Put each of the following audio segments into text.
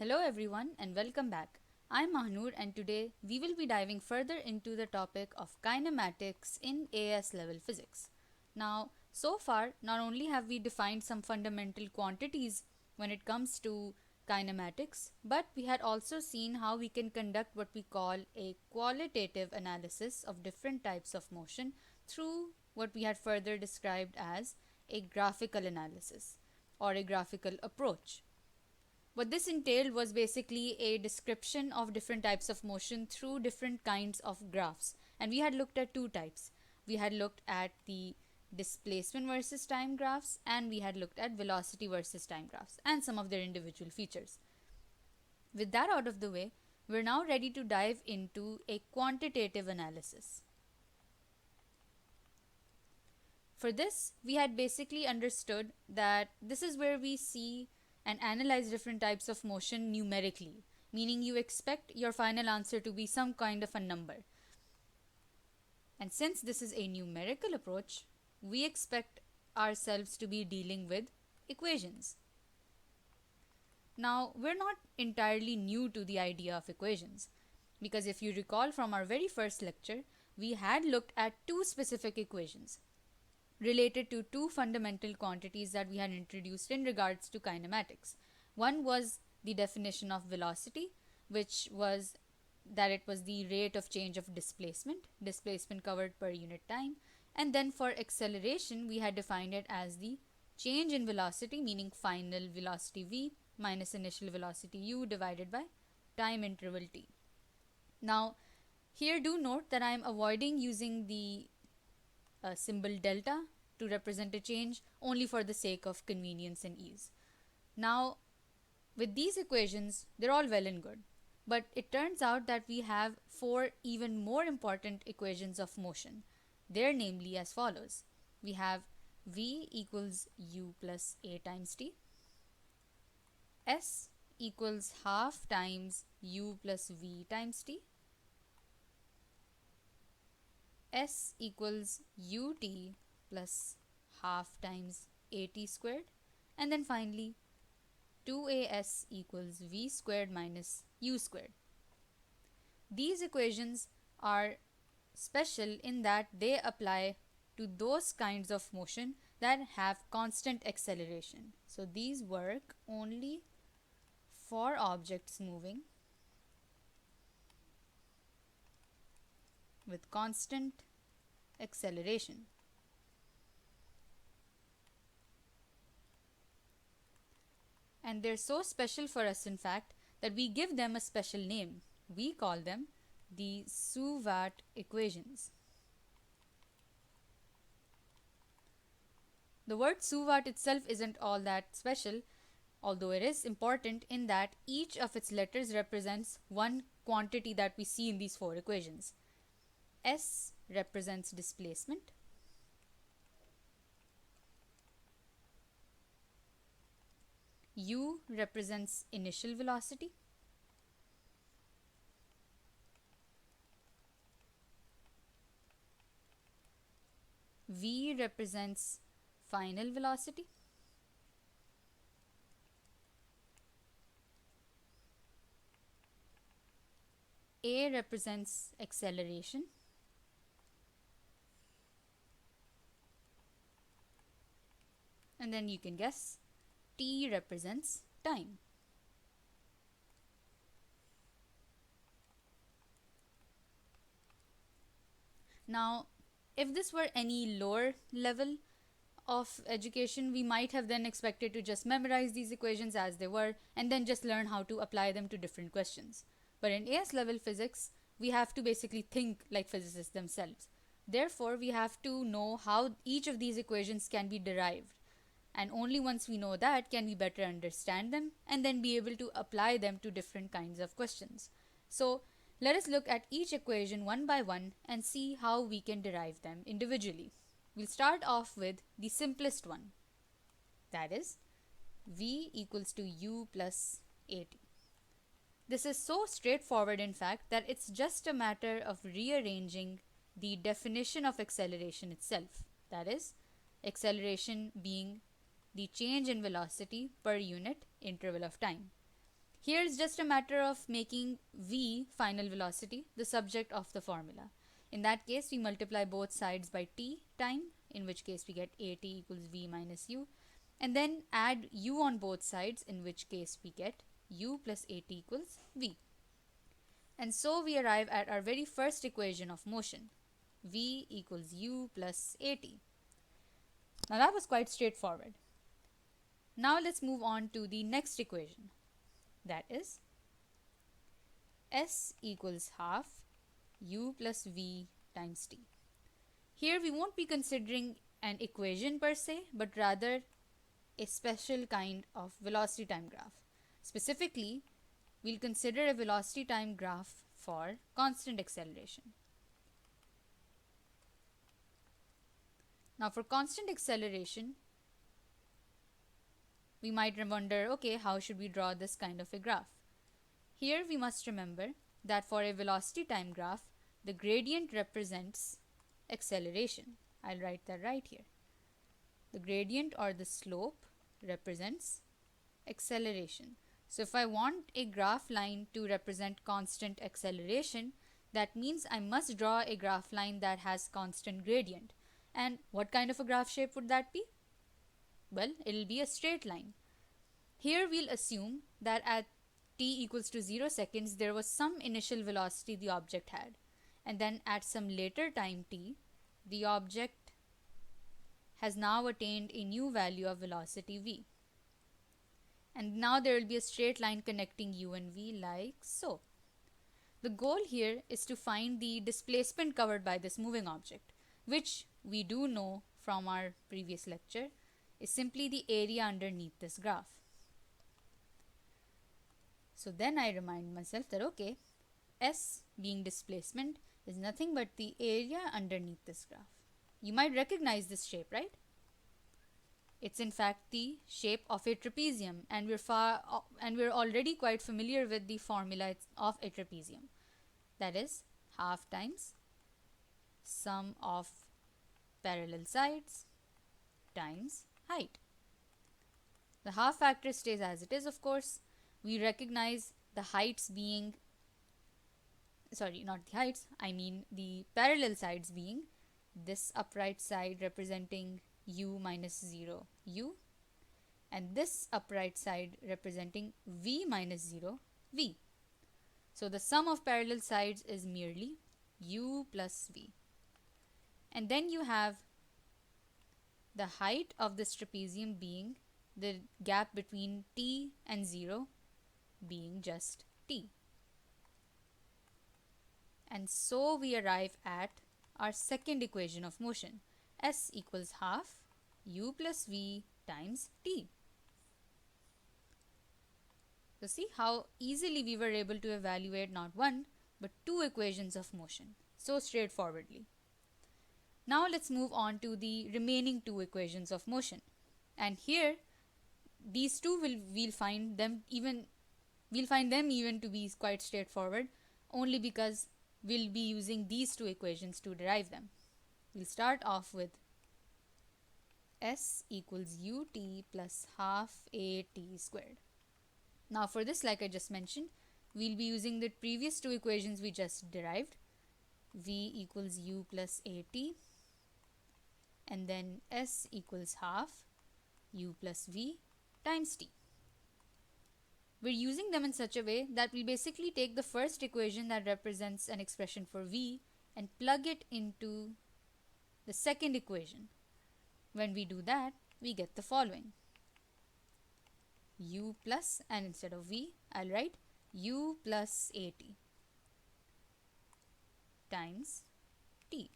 Hello everyone and welcome back. I'm Mahnoor and today we will be diving further into the topic of kinematics in AS level physics. Now, so far, not only have we defined some fundamental quantities when it comes to kinematics, but we had also seen how we can conduct what we call a qualitative analysis of different types of motion through what we had further described as a graphical analysis or a graphical approach. What this entailed was basically a description of different types of motion through different kinds of graphs. And we had looked at two types. We had looked at the displacement versus time graphs, and we had looked at velocity versus time graphs and some of their individual features. With that out of the way, we're now ready to dive into a quantitative analysis. For this, we had basically understood that this is where we see and analyze different types of motion numerically, meaning you expect your final answer to be some kind of a number. And since this is a numerical approach, we expect ourselves to be dealing with equations. Now, we're not entirely new to the idea of equations, because if you recall from our very first lecture, we had looked at two specific equations related to two fundamental quantities that we had introduced in regards to kinematics. One was the definition of velocity, which was that it was the rate of change of displacement covered per unit time. And then for acceleration, we had defined it as the change in velocity, meaning final velocity v minus initial velocity u divided by time interval t. Now, here do note that I am avoiding using the symbol delta to represent a change only for the sake of convenience and ease. Now, with these equations, they're all well and good. But it turns out that we have four even more important equations of motion. They're namely as follows. We have v equals u plus a times t. S equals half times u plus v times t. S equals ut plus half times at squared, and then finally 2as equals v squared minus u squared. These equations are special in that they apply to those kinds of motion that have constant acceleration. So these work only for objects moving with constant acceleration. And they're so special for us, in fact, that we give them a special name. We call them the SUVAT equations. The word SUVAT itself isn't all that special, although it is important in that each of its letters represents one quantity that we see in these four equations. S represents displacement. U represents initial velocity. V represents final velocity. A represents acceleration. And then you can guess, T represents time. Now, if this were any lower level of education, we might have then expected to just memorize these equations as they were and then just learn how to apply them to different questions. But in AS level physics, we have to basically think like physicists themselves. Therefore, we have to know how each of these equations can be derived. And only once we know that can we better understand them and then be able to apply them to different kinds of questions. So let us look at each equation one by one and see how we can derive them individually. We'll start off with the simplest one. That is v equals to u plus at. This is so straightforward, in fact, that it's just a matter of rearranging the definition of acceleration itself. That is, acceleration being the change in velocity per unit interval of time. Here it's just a matter of making v, final velocity, the subject of the formula. In that case, we multiply both sides by t time, in which case we get at equals v minus u, and then add u on both sides, in which case we get u plus at equals v. And so we arrive at our very first equation of motion, v equals u plus at. Now that was quite straightforward. Now let's move on to the next equation, that is s equals half u plus v times t. Here we won't be considering an equation per se, but rather a special kind of velocity time graph. Specifically, we'll consider a velocity time graph for constant acceleration. Now for constant acceleration, we might wonder, okay, how should we draw this kind of a graph? Here we must remember that for a velocity time graph, the gradient represents acceleration. I'll write that right here. The gradient or the slope represents acceleration. So if I want a graph line to represent constant acceleration, that means I must draw a graph line that has constant gradient. And what kind of a graph shape would that be? Well, it'll be a straight line. Here we'll assume that at t equals to 0 seconds, there was some initial velocity the object had. And then at some later time t, the object has now attained a new value of velocity v. And now there will be a straight line connecting u and v like so. The goal here is to find the displacement covered by this moving object, which we do know from our previous lecture is simply the area underneath this graph. So then I remind myself that okay, s being displacement is nothing but the area underneath this graph. You might recognize this shape, right? It's in fact the shape of a trapezium, and we're already quite familiar with the formula of a trapezium. That is half times sum of parallel sides times height. The half factor stays as it is, of course. We recognize the heights being, sorry, not the heights, I mean the parallel sides being this upright side representing u minus 0 u, and this upright side representing v minus 0 v. So the sum of parallel sides is merely u plus v. And then you have the height of this trapezium being the gap between t and 0 being just t. And so we arrive at our second equation of motion, s equals half u plus v times t. So see how easily we were able to evaluate not one but two equations of motion so straightforwardly. Now let's move on to the remaining two equations of motion, and here these two we'll find them even to be quite straightforward, only because we'll be using these two equations to derive them. We'll start off with s equals ut plus half at squared. Now for this, like I just mentioned, we'll be using the previous two equations we just derived, v equals u plus at, and then s equals half u plus v times t. We're using them in such a way that we'll basically take the first equation that represents an expression for v and plug it into the second equation. When we do that, we get the following: u plus, and instead of v, I'll write u plus at times t.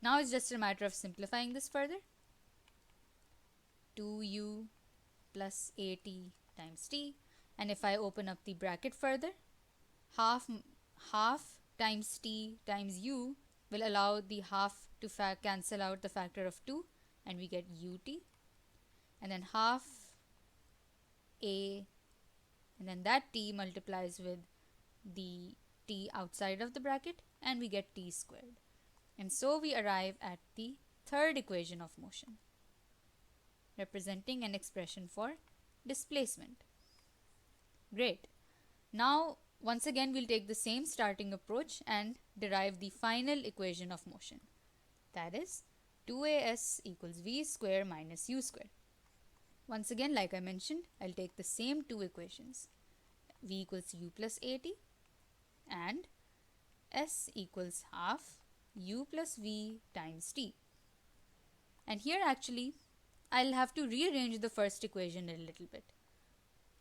Now it's just a matter of simplifying this further. 2u plus at times t, and if I open up the bracket further, half times t times u will allow the half to cancel out the factor of 2, and we get ut, and then half a, and then that t multiplies with the t outside of the bracket, and we get t squared. And so we arrive at the third equation of motion, representing an expression for displacement. Great. Now, once again, we'll take the same starting approach and derive the final equation of motion. That is 2as equals v square minus u square. Once again, like I mentioned, I'll take the same two equations. V equals u plus at and s equals half u plus v times t. And here actually, I'll have to rearrange the first equation a little bit.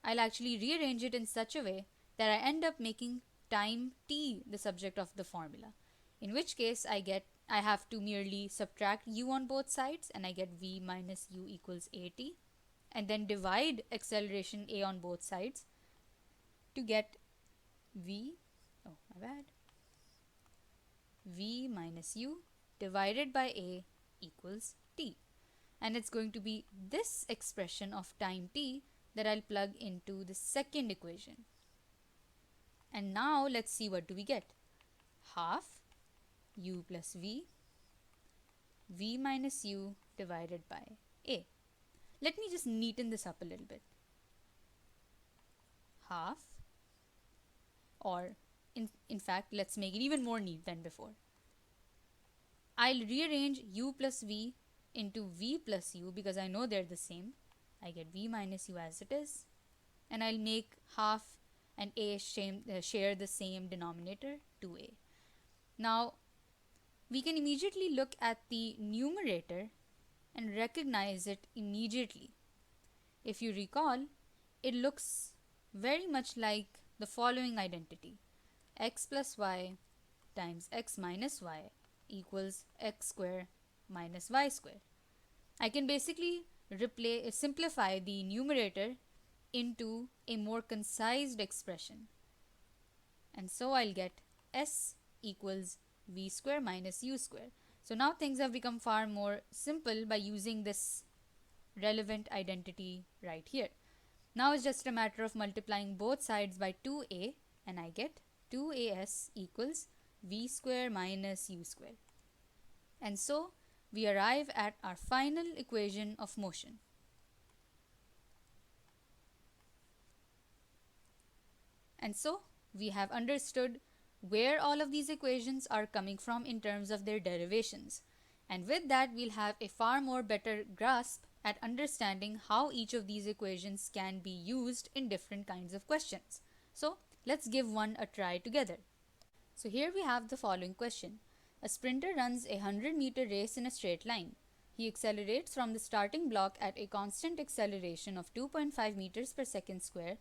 I'll actually rearrange it in such a way that I end up making time t the subject of the formula. In which case I have to merely subtract u on both sides and I get v minus u equals at, and then divide acceleration a on both sides to get v minus u divided by a equals t. And it's going to be this expression of time t that I'll plug into the second equation. And now let's see, what do we get? Half u plus v minus u divided by a. Let me just neaten this up a little bit. Half, or in fact, let's make it even more neat than before. I'll rearrange u plus v into v plus u because I know they're the same. I get v minus u as it is, and I'll make half and a share the same denominator, 2a. Now, we can immediately look at the numerator and recognize it immediately. If you recall, it looks very much like the following identity: x plus y times x minus y equals x square minus y square. I can basically simplify the numerator into a more concised expression. And so I'll get s equals v square minus u square. So now things have become far more simple by using this relevant identity right here. Now it's just a matter of multiplying both sides by 2a, and I get 2as equals v square minus u square. And so we arrive at our final equation of motion. And so we have understood where all of these equations are coming from in terms of their derivations. And with that, we'll have a far more better grasp at understanding how each of these equations can be used in different kinds of questions. So let's give one a try together. So here we have the following question. A sprinter runs a 100-meter race in a straight line. He accelerates from the starting block at a constant acceleration of 2.5 meters per second square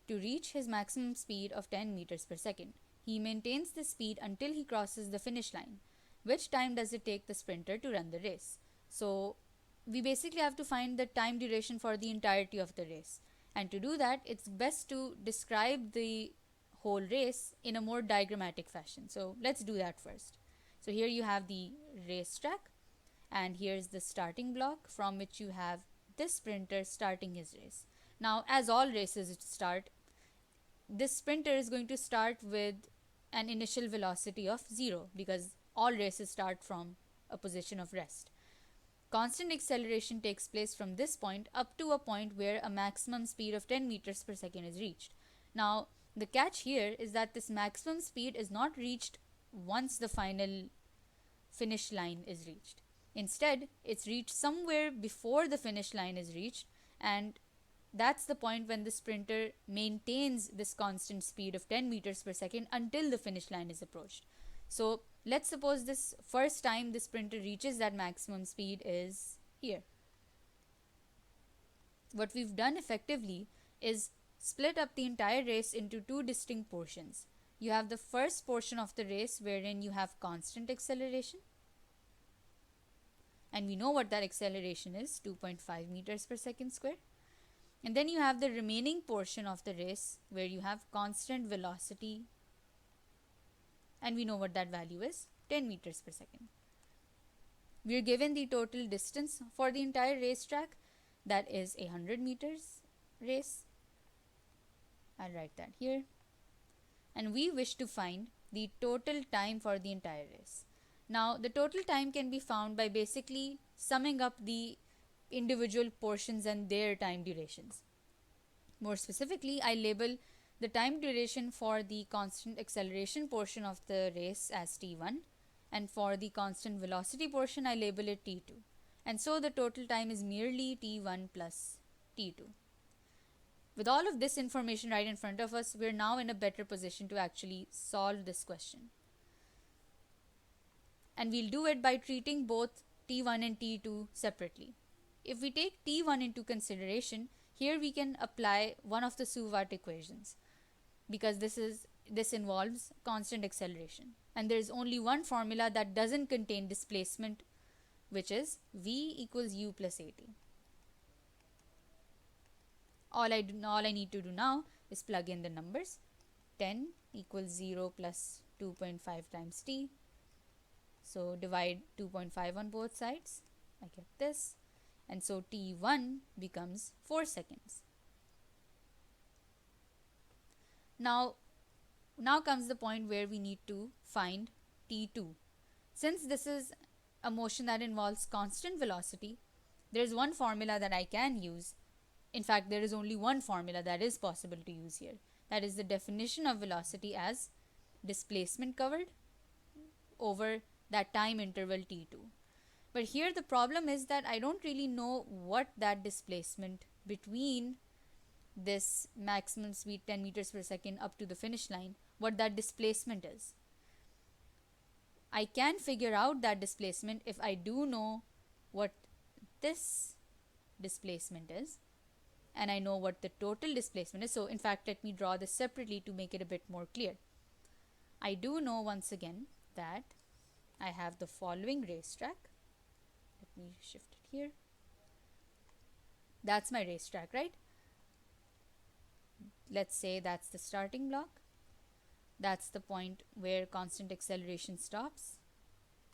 to reach his maximum speed of 10 meters per second. He maintains this speed until he crosses the finish line. Which time does it take the sprinter to run the race? So we basically have to find the time duration for the entirety of the race. And to do that, it's best to describe the whole race in a more diagrammatic fashion. So let's do that first. So here you have the racetrack, and here's the starting block from which you have this sprinter starting his race. Now, as all races start, this sprinter is going to start with an initial velocity of 0 because all races start from a position of rest. Constant acceleration takes place from this point up to a point where a maximum speed of 10 meters per second is reached. Now, the catch here is that this maximum speed is not reached once the final finish line is reached. Instead, it's reached somewhere before the finish line is reached, and that's the point when the sprinter maintains this constant speed of 10 meters per second until the finish line is approached. So let's suppose this first time the sprinter reaches that maximum speed is here. What we've done effectively is split up the entire race into two distinct portions. You have the first portion of the race wherein you have constant acceleration, and we know what that acceleration is, 2.5 meters per second square. And then you have the remaining portion of the race where you have constant velocity, and we know what that value is, 10 meters per second. We are given the total distance for the entire racetrack, that is a 100 meters race. I'll write that here. And we wish to find the total time for the entire race. Now, the total time can be found by basically summing up the individual portions and their time durations. More specifically, I label the time duration for the constant acceleration portion of the race as t1, and for the constant velocity portion I label it t2. And so the total time is merely t1 plus t2. With all of this information right in front of us, we're now in a better position to actually solve this question. And we'll do it by treating both t1 and t2 separately. If we take t1 into consideration, here we can apply one of the SUVAT equations, because this involves constant acceleration. And there is only one formula that doesn't contain displacement, which is v equals u plus at. All I need to do now is plug in the numbers. 10 equals 0 plus 2.5 times t. So divide 2.5 on both sides. I get this. And so t1 becomes 4 seconds. Now comes the point where we need to find t2. Since this is a motion that involves constant velocity, there is one formula that I can use. In fact, there is only one formula that is possible to use here. That is the definition of velocity as displacement covered over that time interval t2. But here the problem is that I don't really know what that displacement between this maximum speed 10 meters per second up to the finish line, what that displacement is. I can figure out that displacement if I do know what this displacement is, and I know what the total displacement is. So in fact, let me draw this separately to make it a bit more clear. I do know once again that I have the following racetrack. Let me shift it here. That's my racetrack, right? Let's say that's the starting block. That's the point where constant acceleration stops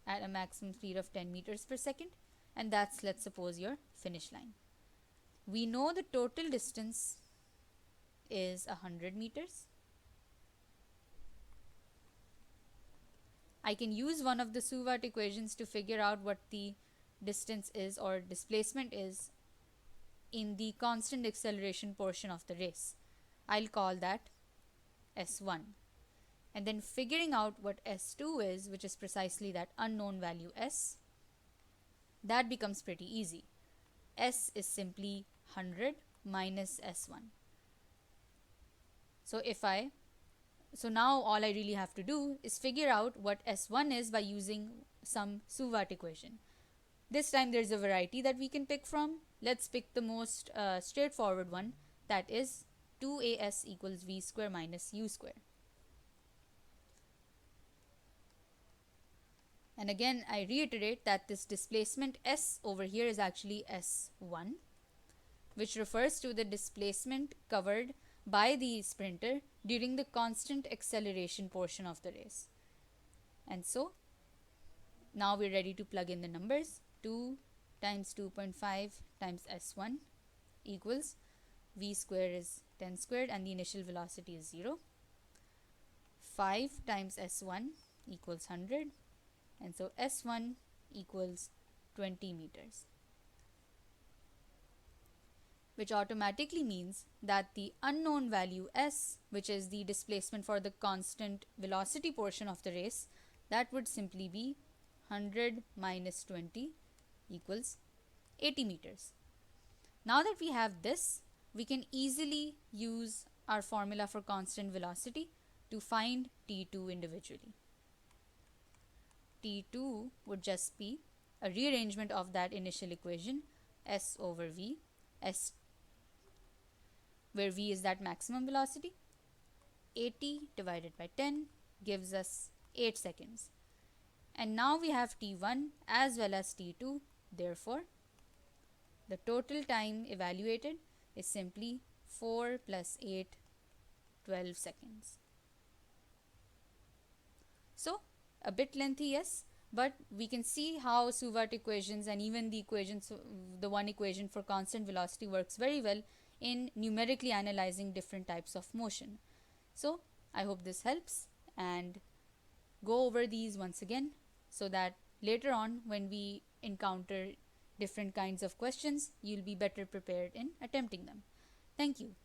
at a maximum speed of 10 meters per second. And that's, let's suppose, your finish line. We know the total distance is 100 meters. I can use one of the SUVAT equations to figure out what the distance is or displacement is in the constant acceleration portion of the race. I'll call that S1. And then figuring out what S2 is, which is precisely that unknown value S, that becomes pretty easy. S is simply 100 minus S1. So now all I really have to do is figure out what S1 is by using some SUVAT equation. This time there's a variety that we can pick from. Let's pick the most straightforward one, that is 2as equals v square minus u square. And again, I reiterate that this displacement S over here is actually S1, which refers to the displacement covered by the sprinter during the constant acceleration portion of the race. And so now we're ready to plug in the numbers. 2 times 2.5 times S1 equals v square is 10 squared and the initial velocity is 0. 5 times S1 equals 100. And so S1 equals 20 meters, which automatically means that the unknown value S, which is the displacement for the constant velocity portion of the race, that would simply be 100 minus 20 equals 80 meters. Now that we have this, we can easily use our formula for constant velocity to find T2 individually. T2 would just be a rearrangement of that initial equation, S over V, S, where V is that maximum velocity. 80 divided by 10 gives us 8 seconds. And now we have T1 as well as T2. Therefore, the total time evaluated is simply 4 plus 8, 12 seconds. So, a bit lengthy, yes, but we can see how SUVAT equations and even the equations, the one equation for constant velocity works very well in numerically analyzing different types of motion. So I hope this helps, and go over these once again so that later on when we encounter different kinds of questions, you'll be better prepared in attempting them. Thank you.